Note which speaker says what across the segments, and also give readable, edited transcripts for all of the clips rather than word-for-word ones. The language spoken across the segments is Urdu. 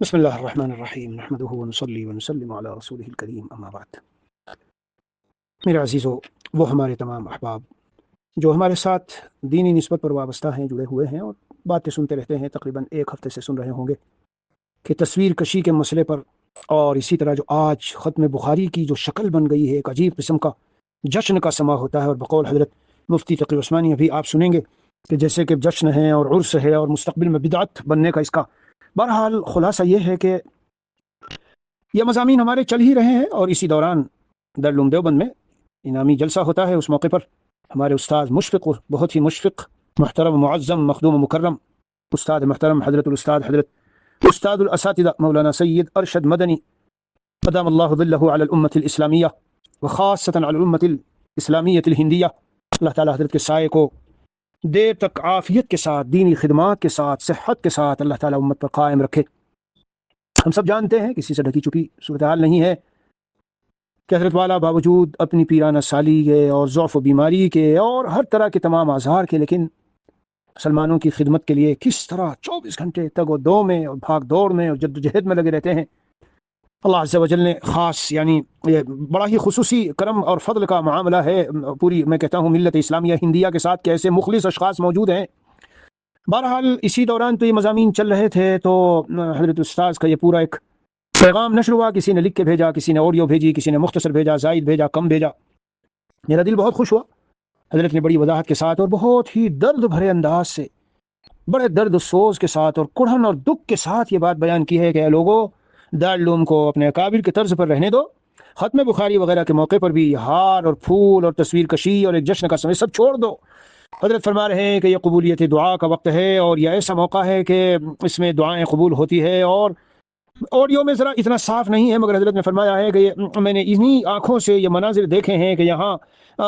Speaker 1: بسم اللہ الرحمن الرحیم نحمدہ ونصلی ونسلم علی رسولہ الکریم اما بعد۔ میرے عزیزو، وہ ہمارے تمام احباب جو ہمارے ساتھ دینی نسبت پر وابستہ ہیں، جڑے ہوئے ہیں اور باتیں سنتے رہتے ہیں، تقریباً ایک ہفتے سے سن رہے ہوں گے کہ تصویر کشی کے مسئلے پر، اور اسی طرح جو آج ختم بخاری کی جو شکل بن گئی ہے، ایک عجیب قسم کا جشن کا سما ہوتا ہے، اور بقول حضرت مفتی تقی عثمانی ابھی آپ سنیں گے کہ جیسے کہ جشن ہے اور عرس ہے اور مستقبل میں بدعت بننے کا اس کا۔ بہرحال خلاصہ یہ ہے کہ یہ مضامین ہمارے چل ہی رہے ہیں، اور اسی دوران دارالعلوم دیوبند میں انعامی جلسہ ہوتا ہے۔ اس موقع پر ہمارے استاد مشفق، بہت ہی مشفق، محترم، معظم، مخدوم و مکرم استاد محترم حضرت استاد الاساتذہ مولانا سید ارشد مدنی قدام اللہ ظلہ علی الامت الاسلامیہ وخاصۃ علی الامت الاسلامیہ الہندیہ، اللہ تعالی حضرت کے سائے کو دیر تک عافیت کے ساتھ، دینی خدمات کے ساتھ، صحت کے ساتھ اللہ تعالی امت پر قائم رکھے۔ ہم سب جانتے ہیں، کسی سے ڈھکی چھپی صورتحال نہیں ہے کہ حضرت والا باوجود اپنی پیرانہ سالی کے اور ضعف و بیماری کے اور ہر طرح کے تمام آزار کے، لیکن مسلمانوں کی خدمت کے لیے کس طرح 24 گھنٹے تگ و دو میں اور بھاگ دوڑ میں اور جد و جہد میں لگے رہتے ہیں۔ اللہ عز و جل نے خاص، یعنی یہ بڑا ہی خصوصی کرم اور فضل کا معاملہ ہے پوری، میں کہتا ہوں، ملت اسلامیہ ہندیہ کے ساتھ کہ ایسے مخلص اشخاص موجود ہیں۔ بہرحال اسی دوران تو یہ مضامین چل رہے تھے، تو حضرت استاذ کا یہ پورا ایک پیغام نشر ہوا، کسی نے لکھ کے بھیجا، کسی نے آڈیو بھیجی، کسی نے مختصر بھیجا، زائد بھیجا، کم بھیجا۔ میرا دل بہت خوش ہوا، حضرت نے بڑی وضاحت کے ساتھ اور بہت ہی درد بھرے انداز سے، بڑے درد و سوز کے ساتھ اور کڑھن اور دکھ کے ساتھ یہ بات بیان کی ہے کہ اے لوگوں، دارالعلوم کو اپنے اکابر کے طرز پر رہنے دو، ختم بخاری وغیرہ کے موقع پر بھی ہار اور پھول اور تصویر کشی اور ایک جشن کا سمے سب چھوڑ دو۔ حضرت فرما رہے ہیں کہ یہ قبولیت دعا کا وقت ہے، اور یہ ایسا موقع ہے کہ اس میں دعائیں قبول ہوتی ہے۔ اور آڈیو میں ذرا اتنا صاف نہیں ہے، مگر حضرت نے فرمایا ہے کہ میں نے انہی آنکھوں سے یہ مناظر دیکھے ہیں کہ یہاں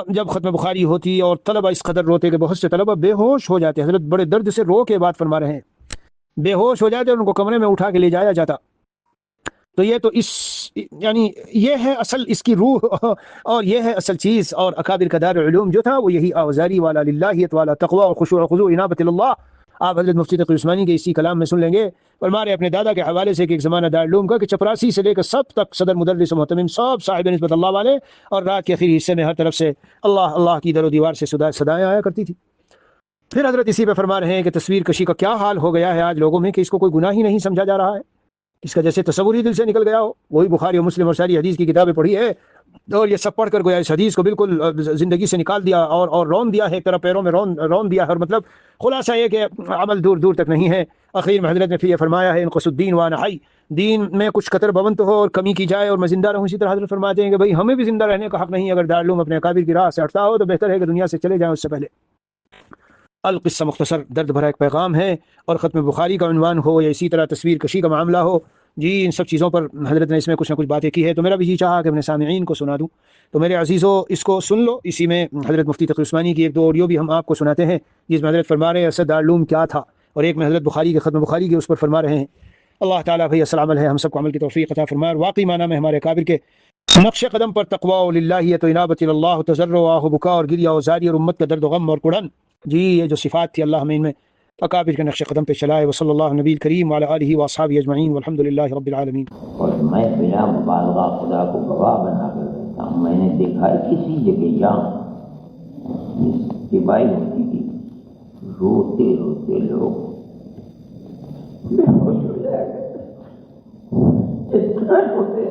Speaker 1: جب ختم بخاری ہوتی اور طلبہ اس قدر روتے کہ بہت سے طلبہ بے ہوش ہو جاتے، حضرت بڑے درد سے رو کے بات فرما رہے ہیں، بے ہوش ہو جاتے اور ان کو کمرے میں اٹھا کے لے جایا جاتا۔ تو یہ تو یعنی یہ ہے اصل اس کی روح، اور یہ ہے اصل چیز۔ اور اکابر کا دارالعلوم جو تھا وہ یہی آوزاری والا، للہیت والا، تقوی اور خشوع و خضوع، انابت اللہ۔ آپ حضرت مفتی تقی عثمانی کے اسی کلام میں سن لیں گے، فرمارے اپنے دادا کے حوالے سے کہ ایک زمانہ دارالعلوم کا کہ چپراسی سے لے کر سب تک صدر، مدرس و محتمم سب صاحب نسبت اللہ والے، اور رات کے آخری حصے میں ہر طرف سے اللہ اللہ کی در و دیوار سے صدائیں آیا کرتی تھی۔ پھر حضرت اسی پہ فرما رہے ہیں کہ تصویر کشی کا کیا حال ہو گیا ہے آج لوگوں میں کہ اس کو کوئی گناہ ہی نہیں سمجھا جا رہا ہے، اس کا جیسے تصور ہی دل سے نکل گیا ہو۔ وہی بخاری و مسلم اور ساری حدیث کی کتابیں پڑھی ہے، اور یہ سب پڑھ کر گویا اس حدیث کو بالکل زندگی سے نکال دیا اور رون دیا ہے، ایک طرح پیروں میں رون دیا ہے، اور مطلب خلاصہ یہ کہ عمل دور دور تک نہیں ہے۔ اخیر میں حضرت نے پھر یہ فرمایا ہے، انقص الدین وانا حی، دین میں کچھ قطر بونت ہو اور کمی کی جائے اور میں زندہ رہوں۔ اسی طرح حضرت فرماتے ہیں کہ بھئی ہمیں بھی زندہ رہنے کا حق نہیں، اگر دارالعلوم اپنے اکابر کی راہ سے ہٹتا ہو تو بہتر ہے کہ دنیا سے چلے جائیں اس سے پہلے۔ القصہ مختصر درد بھرا ایک پیغام ہے، اور ختم بخاری کا عنوان ہو یا اسی طرح تصویر کشی کا معاملہ ہو، جی ان سب چیزوں پر حضرت نے اس میں کچھ نہ کچھ باتیں کی ہے، تو میرا بھی جی چاہا کہ اپنے سامعین کو سنا دوں۔ تو میرے عزیزو اس کو سن لو، اسی میں حضرت مفتی تقی عثمانی کی ایک دو آڈیو بھی ہم آپ کو سناتے ہیں، جس میں حضرت فرما رہے ہیں اصل دارالعلوم کیا تھا، اور ایک میں حضرت بخاری کے ختم بخاری کے اس پر فرما رہے ہیں۔ اللہ تعالیٰ بھائی اصل عمل ہے، ہم سب کو عمل کی توفیق عطا فرمائے، اور واقعی معنی میں ہمارے کابر کے نقش قدم پر تقوی و للہیت و انابت اللہ، تضرع و آہ و بکا اور گریہ و زاری اور امت کا درد و غم اور کڑھن، جی یہ جو صفات تھی اللہ ہمیں ان میں اکابر کے نقش قدم پہ چلائے۔ وصلی اللہ نبی کریم وعلی آلہ واصحابہ اجمعین والحمد للہ رب العالمین۔
Speaker 2: اور میں بلا مبالغہ خدا کو گواہ بنا کر کہتا ہوں، میں نے دیکھا ہے کسی جگہ یہاں سپاہی ہوتی تھی، روتے روتے لوگ بے ہوش ہو جائے گا، اتنا روتے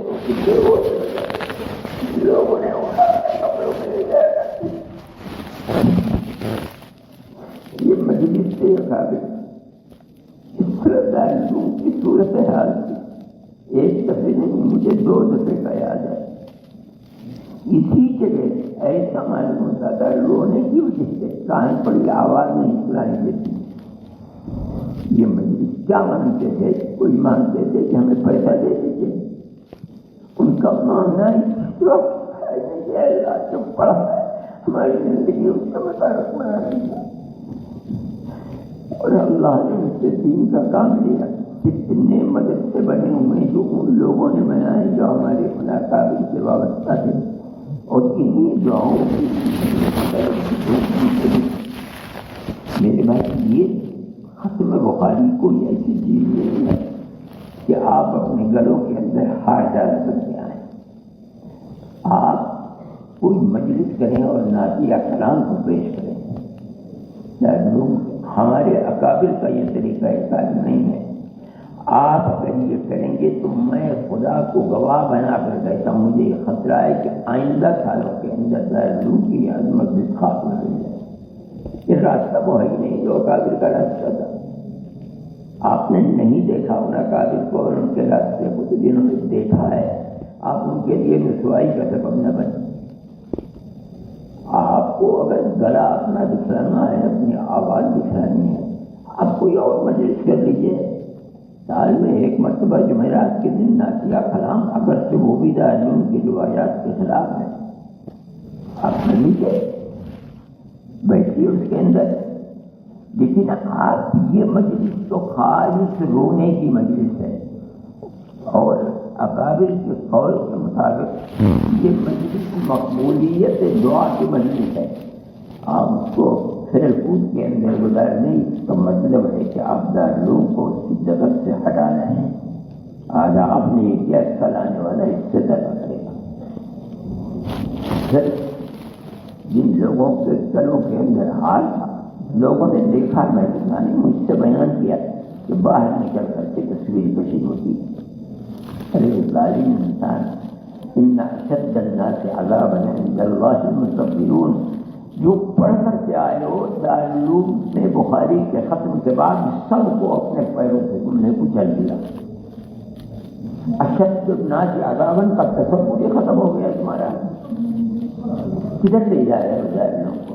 Speaker 2: لوگوں نے اٹھا کے کپڑوں میں لے جایا گا۔ یہ مجلس سے اکابر اس طرح دارالعلوم کی صورت حال تھی، ایک دفعے نہیں مجھے 2 دفعے کا یاد ہے۔ اسی جگہ ایسا معلوم ہوتا تھا رونے کی وجہ سے کان پڑی آواز نہیں سنائی دیتی۔ یہ مجلس کیا مانگتے تھے؟ کوئی مانگتے تھے کہ ہمیں پیسہ دے دیجیے، ان کا مانگنا اللہ چپ پڑا ہے، ہماری زندگی اس کا مطابق بنا دیا، اور اللہ نے اس سے دین کا کام لیا۔ کتنے مدد سے بنے ہوئے جو ان لوگوں نے بنائے جو ہمارے خدا کابل سے وابستہ تھے، اور انہی دعاؤں کی میرے بھائی یہ ختم بخاری کوئی ایسی چیز نہیں ہے کہ آپ اپنے گلوں کے اندر ہار ڈال سکتے ہیں. آپ کوئی مجلس کریں اور نعتیہ کلام کو پیش کریں. ہمارے اکابر کا یہ طریقہ کار نہیں ہے. آپ اگر یہ کریں گے تو میں خدا کو گواہ بنا کر کہتا ہوں مجھے یہ خطرہ ہے کہ آئندہ سالوں کے اندر دارالعلوم کی عظمت سے خاک نہ مل جائے. یہ راستہ وہ ہے ہی نہیں جو اکابر کا راستہ تھا. آپ نے نہیں دیکھا ان اکابر کو اور ان کے راستے کو، تو جنہوں نے دیکھا ہے آپ ان کے لیے رسوائی کا سبب نہ بنے. آپ کو اگر گلا اپنا دکھلانا ہے، اپنی آواز دکھلانی ہے، آپ کوئی اور مجلس کر لیجیے. سال میں ایک مرتبہ جمعرات کے دن نعتیہ کلام، اگرچہ وہ بھی دارالعلوم کی روایات کے خلاف ہے، آپ کر لیجیے، بیٹھیے اس کے اندر. لیکن آپ یہ مجلس تو خالص رونے کی مجلس ہے، اور اکابر کے قول کے مطابق یہ مجلس مقبولیت دعا کی مجلس ہے. آپ اس کو پھر کود کے اندر گزارنے، اس کا مطلب ہے کہ آپ دارالعلوم کو اس کی جگہ سے ہٹا رہے ہیں. آج آپ نے یہ کیا چلانے والا اس سے درد کرے گا. پھر جن لوگوں کے گلوں کے اندر حال تھا، لوگوں نے دیکھا، میں نے مجھ سے بیان کیا کہ باہر نکل کر کے تصویر کشی ہوتی. ارے ظالم انسان، ان اشد الناس عذابا عند اللہ المصبرون. جو پڑھ کر کے آئے ہو دارالعلوم میں بخاری کے ختم کے بعد سب کو اپنے پیروں سے تم نے کچل دیا. اشد الناس عذابا کا تصور ہی ختم ہو گیا تمہارا. کدھر لے جا رہے ہو دارالعلوم کو؟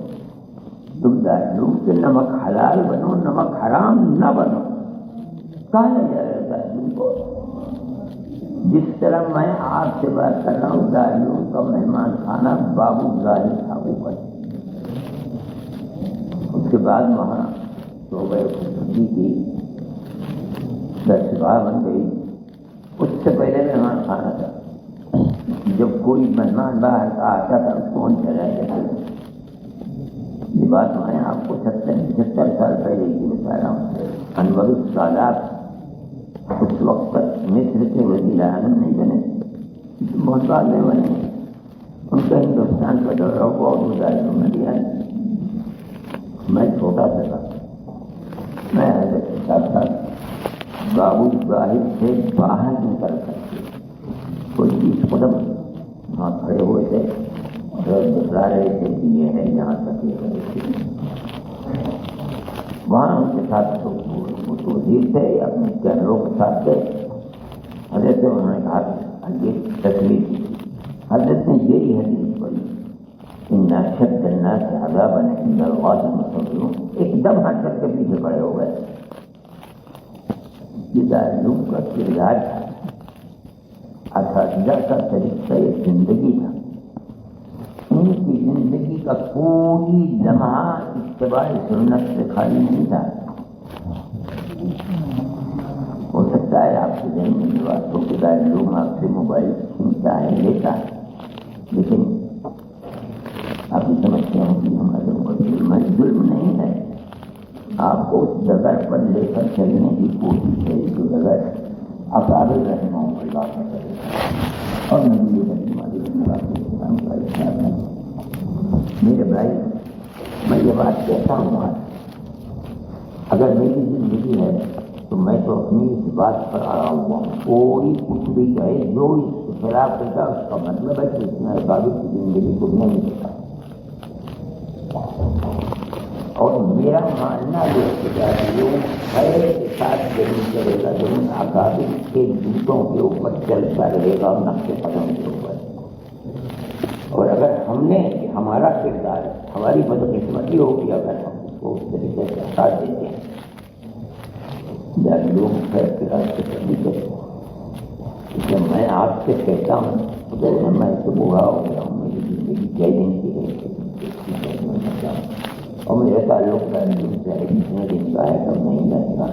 Speaker 2: تم دارالعلوم کے نمک حلال بنو، نمک حرام نہ بنو. کہاں لے جا رہے ہو دارالعلوم کو؟ جس طرح میں آپ سے بات کر رہا ہوں، دارالعلوم کا مہمان خانہ بابو ظاہر تھا اوپر. اس کے بعد وہاں صوبہ خصوصی کی درسگاہ بن گئی. اس سے پہلے مہمان خانہ تھا. جب کوئی مہمان باہر کا آتا تھا اس کو ان چلا جاتا تھا. یہ بات میں آپ کو 70-75 سال پہلے کی بتا رہا ہوں. انور السادات اس وقت تک مصر کے وزیر اعظم نہیں بنے، بہت بعد میں بنے. ان کا ہندوستان کا دورہ ہوا اور دارالعلوم میں دیا. میں چھوٹا سا تھا. میں حضرت کے ساتھ ساتھ بابو ظاہر سے باہر نکل کر کوئی 20 قدم وہاں کھڑے ہوئے تھے اور بتلا رہے تھے کہ یہ ہے یہاں تک یہ ہے. وہاں ان کے ساتھ وزیر تھے، اپنے کیمروں کے ساتھ تھے. حضرت انہوں نے کہا یہ تصویر کی. حضرت نے یہی حدیث پڑھی، ان اشد الناس عذابا عند اللہ المصبرون. ایک دم ہٹ کر کے پیچھے پڑے ہو گئے. یہ دارالعلوم کا کردار تھا، اساتذہ کا طریقہ زندگی تھا. ان کی زندگی کا کوئی لمحہ اتباع سنت سے خالی نہیں تھا. ہو سکتا ہے آپ کے ذہن میں یہ بات ہو کہ دارالعلوم آپ سے موبائل چھینتا ہے، لیتا ہے، لیکن آپ یہ سمجھتے ہیں کہ ہمارے اوپر ظلم نہیں ہے. آپ کو اس جگہ پر لے کر چلنے کی کوشش ہے جو جگہ اکابر رحمہ اللہ کا طریقہ اور نبی کریم علیہ السلام کا ارشاد ہے. میرے بھائی، میں یہ بات کہتا ہوں، اگر میری زندگی ہے تو میں تو اپنی اس بات پر آیا ہوا ہوں. کوئی کچھ بھی کہے، جو اس کے خلاف کرتا اس کا مطلب ہے کہ اس نے اکابر کی زندگی کو نہیں دیکھا. اور میرا ماننا یہ ہے کہ ساتھ ضرور کرے گا، ضرور اکابر کے جوتوں کے اوپر چلتا رہے گا، نقش قدم کے اوپر. اور اگر ہم نے ہمارا کردار، ہماری بدقسمتی ہوگی اگر ہم اس کو اس طریقے سے ہٹا دیتے ہیں. دارالعلوم خیر کے راستے پر نہیں چلتے. اس لیے میں آپ سے کہتا ہوں، اگر میں تو بوڑھا ہو گیا ہوں، میری زندگی چیلنج کی گئی اور میرا تعلق دارالعلوم سے ہے، جتنے دن کا ہے تب نہیں رہے گا.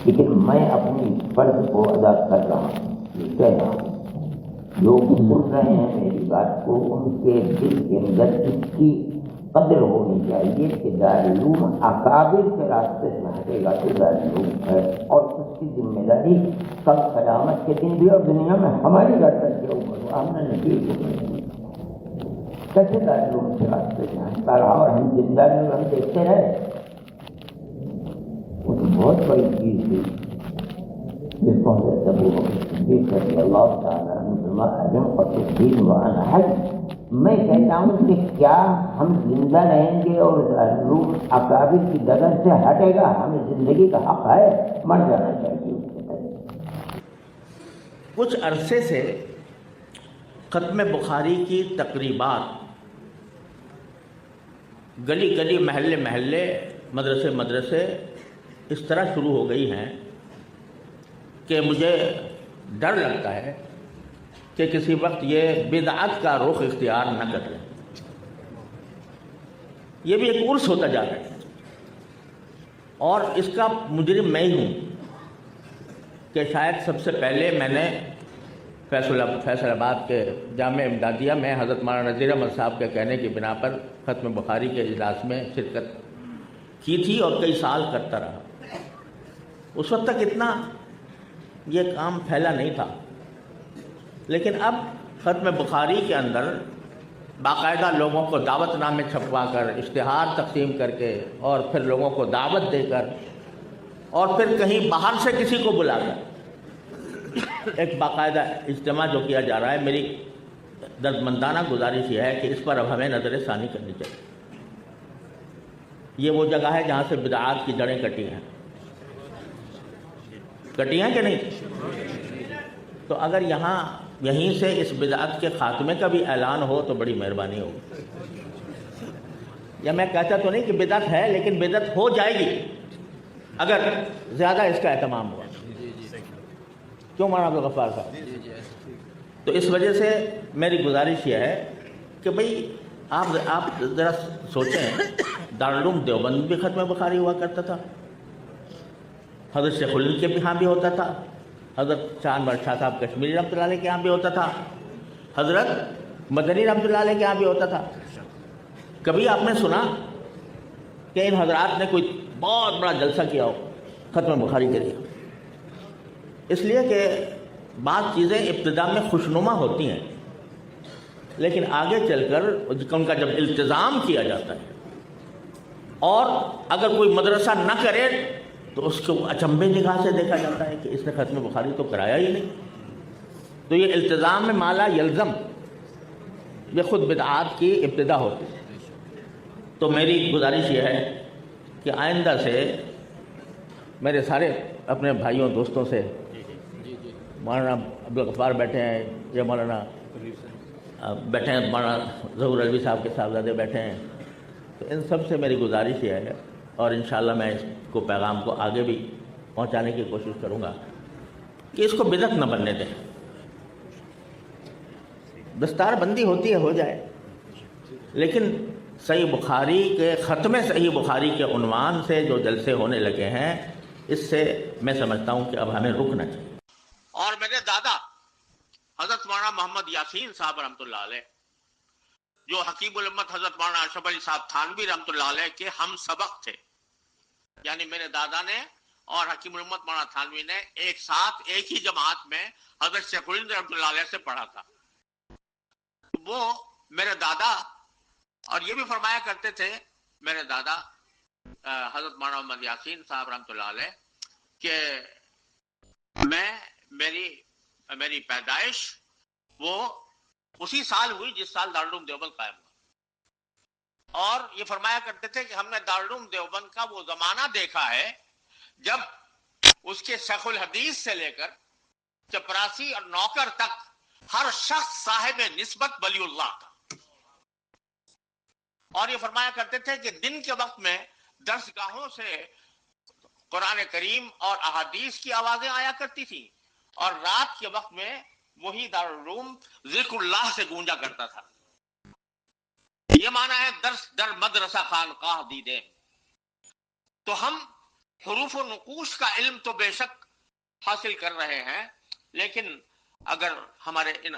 Speaker 2: لیکن میں اپنی فرض کو ادا کر رہا ہوں. یہ کہہ رہا ہوں لوگ سن رہے ہیں میری بات کو، ان کے دل کے اندر اس کی قدر ہونی چاہیے کہ دارالعلوم اکابر کے راستے سے ہٹے گا تو دارالعلوم ہے، اور اس کی ذمہ داری کل قیامت کے دن بھی اور دنیا میں ہماری گردن کے اوپر ہوا. ہم نے نصیب کیسے دارالعلوم سے راستے جہاں اور ہم زندہ میں ہم دیکھتے رہے. وہ تو بہت بڑی چیز تھی جس کو حضرت ابو بکر صدیق رضی اللہ تعالیٰ عنہ فرمایا قطب الدین وانا حج. میں کہتا ہوں کہ کیا ہم زندہ رہیں گے اور دارالعلوم اکابر کی ڈگر سے ہٹے گا؟ ہمیں زندگی کا حق ہے، مر جانا چاہیے اس سے پہلے.
Speaker 3: کچھ عرصے سے ختم بخاری کی تقریبات گلی گلی محلے محلے مدرسے مدرسے اس طرح شروع ہو گئی ہیں کہ مجھے ڈر لگتا ہے کہ کسی وقت یہ بدعت کا رخ اختیار نہ کر لیں. یہ بھی ایک عرس ہوتا جا رہا ہے اور اس کا مجرم میں ہی ہوں کہ شاید سب سے پہلے میں نے فیصل آباد کے جامعہ امدادیہ میں حضرت مولانا نذیر احمد صاحب کے کہنے کی بنا پر ختم بخاری کے اجلاس میں شرکت کی تھی اور کئی سال کرتا رہا. اس وقت تک اتنا یہ کام پھیلا نہیں تھا، لیکن اب ختم بخاری کے اندر باقاعدہ لوگوں کو دعوت نامے چھپوا کر، اشتہار تقسیم کر کے اور پھر لوگوں کو دعوت دے کر اور پھر کہیں باہر سے کسی کو بلا کر ایک باقاعدہ اجتماع جو کیا جا رہا ہے. میری دردمندانہ گزارش یہ ہے کہ اس پر اب ہمیں نظر ثانی کرنی چاہیے. یہ وہ جگہ ہے جہاں سے بدعات کی جڑیں کٹی ہیں کہ نہیں؟ تو اگر یہیں سے اس بدعت کے خاتمے کا بھی اعلان ہو تو بڑی مہربانی ہوگی. یا میں کہتا تو نہیں کہ بدعت ہے، لیکن بدعت ہو جائے گی اگر زیادہ اس کا اہتمام ہوا. کیوں مولانا عبدالغفار صاحب؟ تو اس وجہ سے میری گزارش یہ ہے کہ بھئی آپ ذرا سوچیں، دارالعلوم دیوبند بھی ختم بخاری ہوا کرتا تھا، حضرت شیخ الہند کے بھی ہاں بھی ہوتا تھا، حضرت شاہ انور شاہ صاحب کشمیری رحمۃ اللہ علیہ کے یہاں بھی ہوتا تھا، حضرت مدنی رحمۃ اللہ علیہ کے یہاں بھی ہوتا تھا. کبھی آپ نے سنا کہ ان حضرات نے کوئی بہت بڑا جلسہ کیا ہو ختم بخاری کے لیے؟ اس لیے کہ بعض چیزیں ابتدا میں خوشنما ہوتی ہیں، لیکن آگے چل کر ان کا جب التزام کیا جاتا ہے اور اگر کوئی مدرسہ نہ کرے تو اس کو اچنبے نگاہ سے دیکھا جاتا ہے کہ اس نے ختم بخاری تو کرایا ہی نہیں. تو یہ التزام میں مالا یلزم یہ خود بدعات کی ابتدا ہوتی ہے. تو میری گزارش یہ ہے کہ آئندہ سے میرے سارے اپنے بھائیوں دوستوں سے، مولانا عبدالغفار بیٹھے ہیں یا مولانا بیٹھے ہیں، مولانا ظہور علوی صاحب کے صاحبزادے بیٹھے ہیں، تو ان سب سے میری گزارش یہ ہے اور انشاءاللہ میں اس کو پیغام کو آگے بھی پہنچانے کی کوشش کروں گا کہ اس کو بدعت نہ بننے دیں. دستار بندی ہوتی ہے ہو جائے، لیکن صحیح بخاری کے ختم صحیح بخاری کے عنوان سے جو جلسے ہونے لگے ہیں اس سے میں سمجھتا ہوں کہ اب ہمیں رکنا چاہیے. اور میرے دادا حضرت مولانا محمد یاسین صاحب رحمۃ اللہ علیہ، جو حکیم الامت حضرت مولانا اشرف علی صاحب تھانوی رحمۃ اللہ علیہ کے ہم سبق تھے، یعنی میرے دادا نے اور حکیم الامت مولانا تھانوی نے ایک ساتھ ایک ہی جماعت میں حضرت شیخ الہند رحمۃ اللہ علیہ سے پڑھا تھا. وہ میرے دادا اور یہ بھی فرمایا کرتے تھے میرے دادا حضرت مولانا محمد یاسین صاحب رحمۃ اللہ علیہ کہ میری پیدائش وہ اسی سال ہوئی جس سال دارالعلوم دیوبند قائم ہوا. اور یہ فرمایا کرتے تھے کہ ہم نے دارالعلوم دیوبند کا وہ زمانہ دیکھا ہے جب اس کے شیخ الحدیث سے لے کر چپراسی اور نوکر تک ہر شخص صاحب نسبت ولی اللہ تھا. اور یہ فرمایا کرتے تھے کہ دن کے وقت میں درس گاہوں سے قرآن کریم اور احادیث کی آوازیں آیا کرتی تھی اور رات کے وقت میں وہی دارالعلوم ذکر اللہ سے گونجا کرتا تھا. یہ معنی ہے درس در مدرسہ خانقاہ دیدے. تو ہم حروف و نقوش کا علم تو بے شک حاصل کر رہے ہیں، لیکن اگر ہمارے ان